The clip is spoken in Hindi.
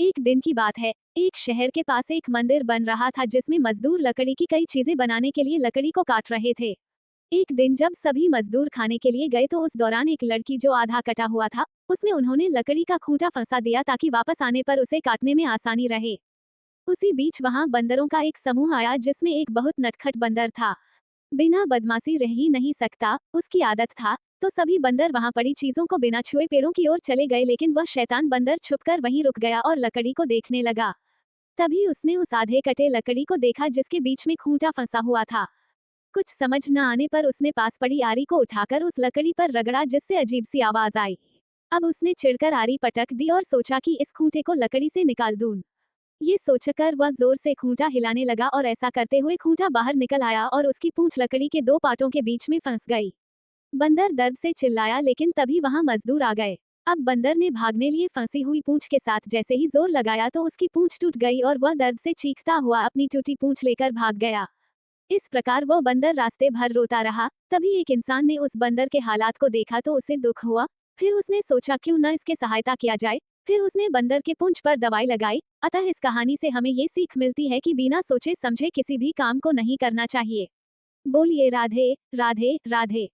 एक दिन की बात है। एक शहर के पास एक मंदिर बन रहा था जिसमें मजदूर लकड़ी की कई चीजें बनाने के लिए लकड़ी को काट रहे थे। एक दिन जब सभी मजदूर खाने के लिए गए तो उस दौरान एक लड़की जो आधा कटा हुआ था, उसमें उन्होंने लकड़ी का खूंटा फंसा दिया ताकि वापस आने पर उसे काटने में आसानी रहे। उसी बीच वहां बंदरों का एक समूह आया जिसमें एक बहुत नटखट बंदर था। बिना बदमाशी रह ही नहीं सकता, उसकी आदत था। तो सभी बंदर वहां पड़ी चीजों को बिना छुए पेड़ों की ओर चले गए, लेकिन वह शैतान बंदर छुपकर वहीं रुक गया और लकड़ी को देखने लगा। तभी उसने उस आधे कटे लकड़ी को देखा जिसके बीच में खूंटा फंसा हुआ था। कुछ समझ न आने पर उसने पास पड़ी आरी को उठाकर उस लकड़ी पर रगड़ा जिससे अजीब सी आवाज आई। अब उसने चिढ़कर आरी पटक दी और सोचा कि इस खूंटे को लकड़ी से निकाल दूं। ये सोचकर वह जोर से खूंटा हिलाने लगा और ऐसा करते हुए खूंटा बाहर निकल आया और उसकी पूंछ लकड़ी के दो पाटों के बीच में फंस गई। बंदर दर्द से चिल्लाया, लेकिन तभी वहां मजदूर आ गए। अब बंदर ने भागने लिए फंसी हुई पूंछ के साथ जैसे ही जोर लगाया तो उसकी पूंछ टूट गई और वह दर्द से चीखता हुआ अपनी टूटी पूंछ लेकर भाग गया। इस प्रकार वो बंदर रास्ते भर रोता रहा। तभी एक इंसान ने उस बंदर के हालात को देखा तो उसे दुख हुआ। फिर उसने सोचा क्यों न इसके सहायता किया जाए। फिर उसने बंदर के पूंछ पर दवाई लगाई। अतः इस कहानी से हमें ये सीख मिलती है कि बिना सोचे समझे किसी भी काम को नहीं करना चाहिए। बोलिए राधे राधे राधे।